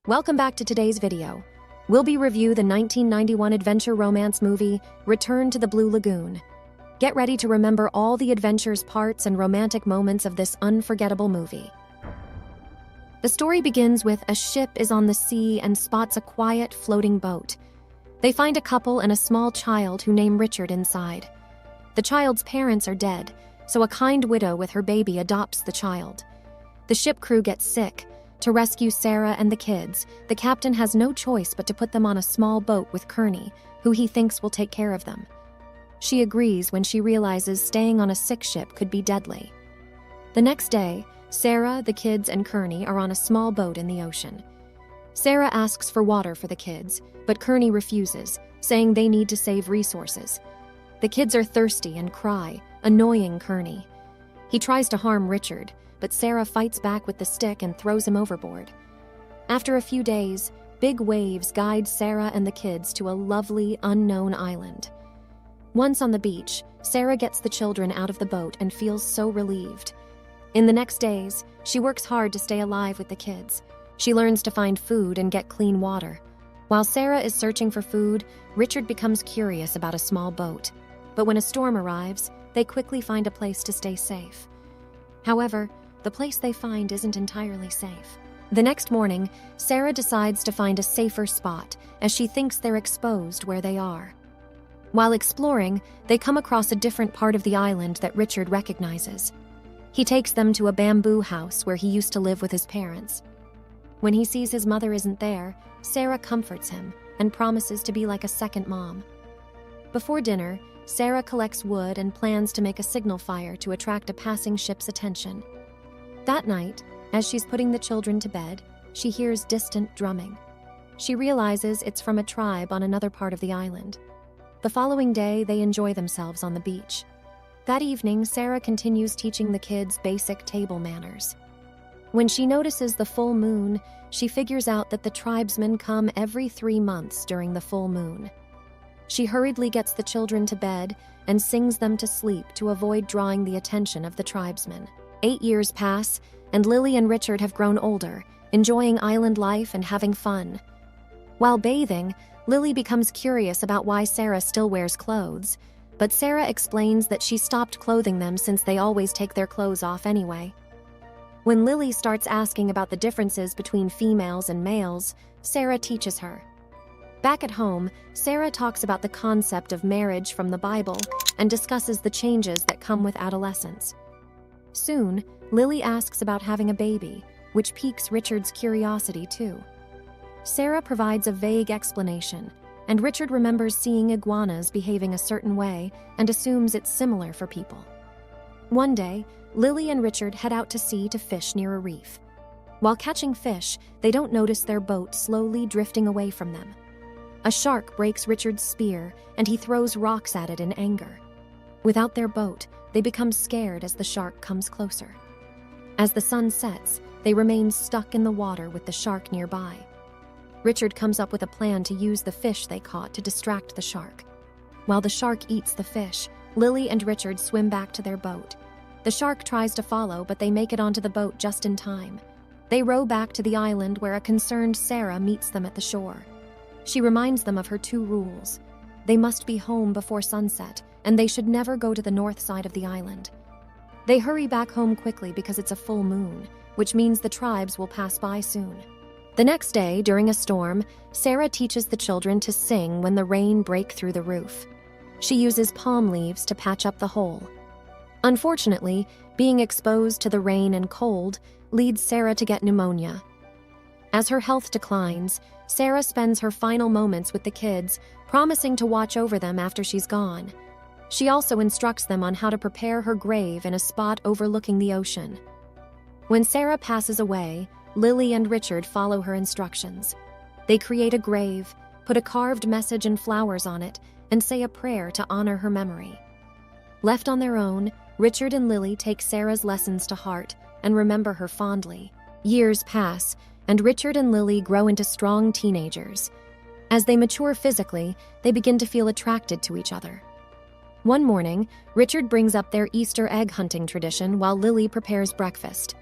Welcome back to today's video. We'll be review the 1991 adventure romance movie, Return to the Blue Lagoon. Get ready to remember all the adventures, parts, and romantic moments of this unforgettable movie. The story begins with a ship is on the sea and spots a quiet, floating boat. They find a couple and a small child who name Richard inside. The child's parents are dead, so a kind widow with her baby adopts the child. The ship crew gets sick. To rescue Sarah and the kids, the captain has no choice but to put them on a small boat with Kearney, who he thinks will take care of them. She agrees when she realizes staying on a sick ship could be deadly. The next day, Sarah, the kids, and Kearney are on a small boat in the ocean. Sarah asks for water for the kids, but Kearney refuses, saying they need to save resources. The kids are thirsty and cry, annoying Kearney. He tries to harm Richard, but Sarah fights back with the stick and throws him overboard. After a few days, big waves guide Sarah and the kids to a lovely, unknown island. Once on the beach, Sarah gets the children out of the boat and feels so relieved. In the next days, she works hard to stay alive with the kids. She learns to find food and get clean water. While Sarah is searching for food, Richard becomes curious about a small boat. But when a storm arrives, they quickly find a place to stay safe. However, the place they find isn't entirely safe. The next morning, Sarah decides to find a safer spot, as she thinks they're exposed where they are. While exploring, they come across a different part of the island that Richard recognizes. He takes them to a bamboo house where he used to live with his parents. When he sees his mother isn't there, Sarah comforts him and promises to be like a second mom. Before dinner, Sarah collects wood and plans to make a signal fire to attract a passing ship's attention. That night, as she's putting the children to bed, she hears distant drumming. She realizes it's from a tribe on another part of the island. The following day, they enjoy themselves on the beach. That evening, Sarah continues teaching the kids basic table manners. When she notices the full moon, she figures out that the tribesmen come every 3 months during the full moon. She hurriedly gets the children to bed and sings them to sleep to avoid drawing the attention of the tribesmen. 8 years pass, and Lily and Richard have grown older, enjoying island life and having fun. While bathing, Lily becomes curious about why Sarah still wears clothes, but Sarah explains that she stopped clothing them since they always take their clothes off anyway. When Lily starts asking about the differences between females and males, Sarah teaches her. Back at home, Sarah talks about the concept of marriage from the Bible and discusses the changes that come with adolescence. Soon, Lily asks about having a baby, which piques Richard's curiosity too. Sarah provides a vague explanation, and Richard remembers seeing iguanas behaving a certain way and assumes it's similar for people. One day, Lily and Richard head out to sea to fish near a reef. While catching fish, they don't notice their boat slowly drifting away from them. A shark breaks Richard's spear, and he throws rocks at it in anger. Without their boat, they become scared as the shark comes closer. As the sun sets, they remain stuck in the water with the shark nearby. Richard comes up with a plan to use the fish they caught to distract the shark. While the shark eats the fish, Lily and Richard swim back to their boat. The shark tries to follow, but they make it onto the boat just in time. They row back to the island where a concerned Sarah meets them at the shore. She reminds them of her 2 rules. They must be home before sunset, and they should never go to the north side of the island. They hurry back home quickly because it's a full moon, which means the tribes will pass by soon. The next day, during a storm, Sarah teaches the children to sing when the rain breaks through the roof. She uses palm leaves to patch up the hole. Unfortunately, being exposed to the rain and cold leads Sarah to get pneumonia. As her health declines, Sarah spends her final moments with the kids, promising to watch over them after she's gone. She also instructs them on how to prepare her grave in a spot overlooking the ocean. When Sarah passes away, Lily and Richard follow her instructions. They create a grave, put a carved message and flowers on it, and say a prayer to honor her memory. Left on their own, Richard and Lily take Sarah's lessons to heart and remember her fondly. Years pass, and Richard and Lily grow into strong teenagers. As they mature physically, they begin to feel attracted to each other. One morning, Richard brings up their Easter egg hunting tradition while Lily prepares breakfast.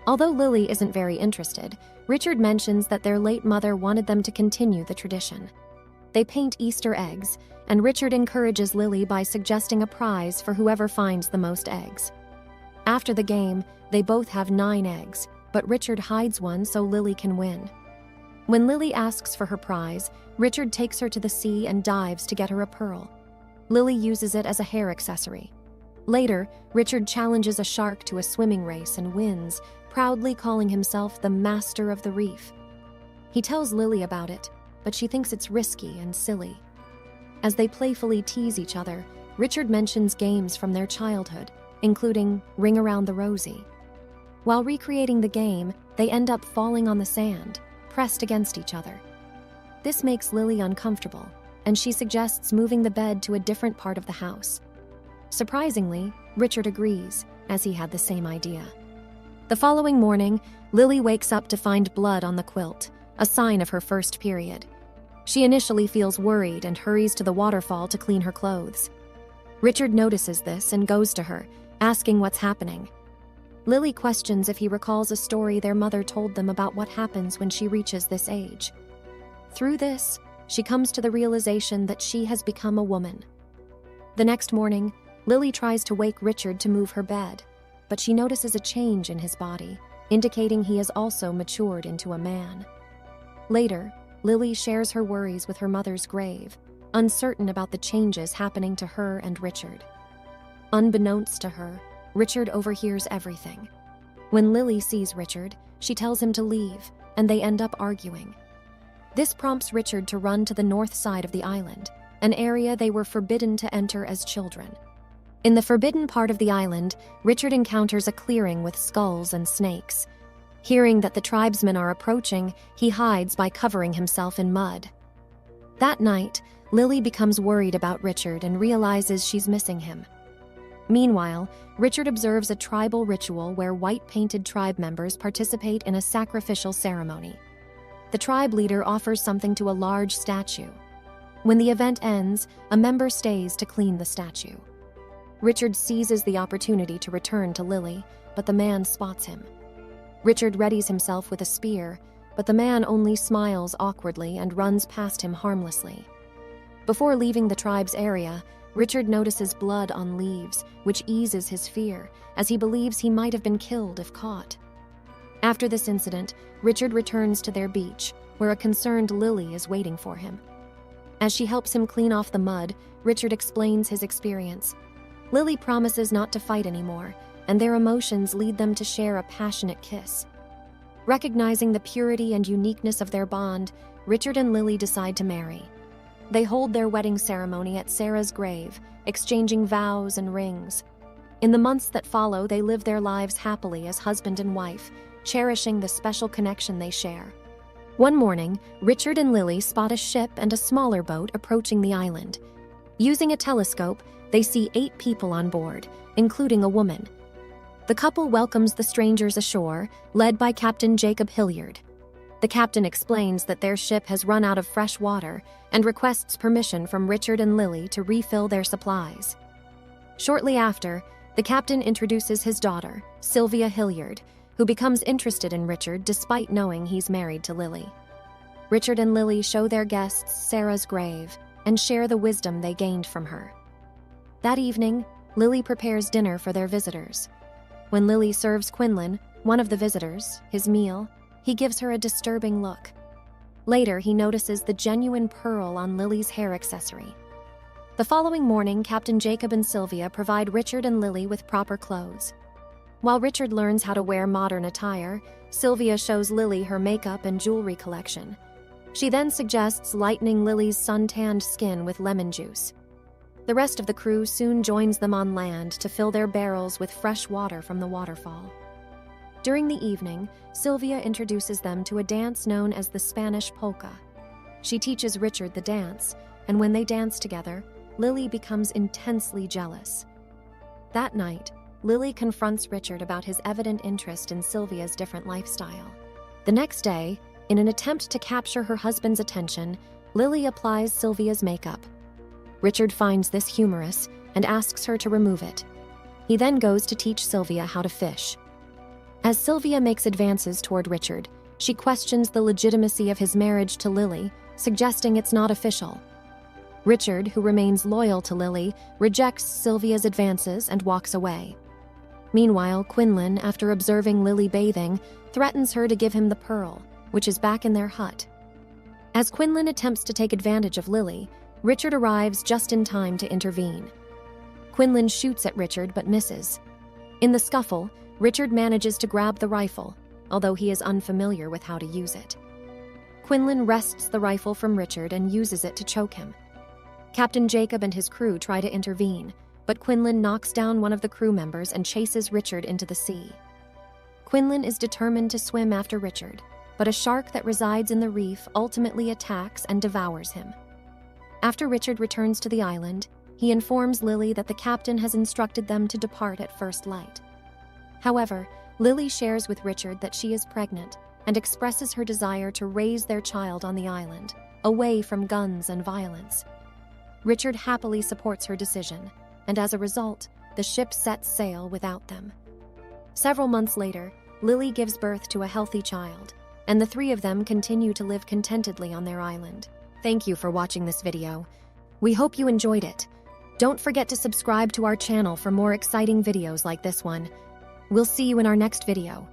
Although Lily isn't very interested, Richard mentions that their late mother wanted them to continue the tradition. They paint Easter eggs, and Richard encourages Lily by suggesting a prize for whoever finds the most eggs. After the game, they both have 9 eggs, but Richard hides one so Lily can win. When Lily asks for her prize, Richard takes her to the sea and dives to get her a pearl. Lily uses it as a hair accessory. Later, Richard challenges a shark to a swimming race and wins, proudly calling himself the Master of the Reef. He tells Lily about it, but she thinks it's risky and silly. As they playfully tease each other, Richard mentions games from their childhood, including Ring Around the Rosie. While recreating the game, they end up falling on the sand, pressed against each other. This makes Lily uncomfortable, and she suggests moving the bed to a different part of the house. Surprisingly, Richard agrees, as he had the same idea. The following morning, Lily wakes up to find blood on the quilt, a sign of her first period. She initially feels worried and hurries to the waterfall to clean her clothes. Richard notices this and goes to her, asking what's happening. Lily questions if he recalls a story their mother told them about what happens when she reaches this age. Through this, she comes to the realization that she has become a woman. The next morning, Lily tries to wake Richard to move her bed, but she notices a change in his body, indicating he has also matured into a man. Later, Lily shares her worries with her mother's grave, uncertain about the changes happening to her and Richard. Unbeknownst to her, Richard overhears everything. When Lily sees Richard, she tells him to leave, and they end up arguing. This prompts Richard to run to the north side of the island, an area they were forbidden to enter as children. In the forbidden part of the island, Richard encounters a clearing with skulls and snakes. Hearing that the tribesmen are approaching, he hides by covering himself in mud. That night, Lily becomes worried about Richard and realizes she's missing him. Meanwhile, Richard observes a tribal ritual where white-painted tribe members participate in a sacrificial ceremony. The tribe leader offers something to a large statue. When the event ends, a member stays to clean the statue. Richard seizes the opportunity to return to Lily, but the man spots him. Richard readies himself with a spear, but the man only smiles awkwardly and runs past him harmlessly. Before leaving the tribe's area, Richard notices blood on leaves, which eases his fear, as he believes he might have been killed if caught. After this incident, Richard returns to their beach, where a concerned Lily is waiting for him. As she helps him clean off the mud, Richard explains his experience. Lily promises not to fight anymore, and their emotions lead them to share a passionate kiss. Recognizing the purity and uniqueness of their bond, Richard and Lily decide to marry. They hold their wedding ceremony at Sarah's grave, exchanging vows and rings. In the months that follow, they live their lives happily as husband and wife, cherishing the special connection they share. One morning, Richard and Lily spot a ship and a smaller boat approaching the island. Using a telescope, they see 8 people on board, including a woman. The couple welcomes the strangers ashore, led by Captain Jacob Hilliard. The captain explains that their ship has run out of fresh water and requests permission from Richard and Lily to refill their supplies. Shortly after, the captain introduces his daughter, Sylvia Hilliard, who becomes interested in Richard despite knowing he's married to Lily. Richard and Lily show their guests Sarah's grave and share the wisdom they gained from her. That evening, Lily prepares dinner for their visitors. When Lily serves Quinlan, one of the visitors, his meal, he gives her a disturbing look. Later, he notices the genuine pearl on Lily's hair accessory. The following morning, Captain Jacob and Sylvia provide Richard and Lily with proper clothes. While Richard learns how to wear modern attire, Sylvia shows Lily her makeup and jewelry collection. She then suggests lightening Lily's suntanned skin with lemon juice. The rest of the crew soon joins them on land to fill their barrels with fresh water from the waterfall. During the evening, Sylvia introduces them to a dance known as the Spanish polka. She teaches Richard the dance, and when they dance together, Lily becomes intensely jealous. That night, Lily confronts Richard about his evident interest in Sylvia's different lifestyle. The next day, in an attempt to capture her husband's attention, Lily applies Sylvia's makeup. Richard finds this humorous and asks her to remove it. He then goes to teach Sylvia how to fish. As Sylvia makes advances toward Richard, She questions the legitimacy of his marriage to Lily, suggesting it's not official. Richard, who remains loyal to Lily, rejects Sylvia's advances and walks away. Meanwhile, Quinlan, after observing Lily bathing, threatens her to give him the pearl, which is back in their hut. As Quinlan attempts to take advantage of Lily, Richard arrives just in time to intervene. Quinlan shoots at Richard but misses. In the scuffle, Richard manages to grab the rifle, although he is unfamiliar with how to use it. Quinlan wrests the rifle from Richard and uses it to choke him. Captain Jacob and his crew try to intervene, but Quinlan knocks down one of the crew members and chases Richard into the sea. Quinlan is determined to swim after Richard, but a shark that resides in the reef ultimately attacks and devours him. After Richard returns to the island, he informs Lily that the captain has instructed them to depart at first light. However, Lily shares with Richard that she is pregnant and expresses her desire to raise their child on the island, away from guns and violence. Richard happily supports her decision, and as a result, the ship sets sail without them. Several months later, Lily gives birth to a healthy child, and the three of them continue to live contentedly on their island. Thank you for watching this video. We hope you enjoyed it. Don't forget to subscribe to our channel for more exciting videos like this one. We'll see you in our next video.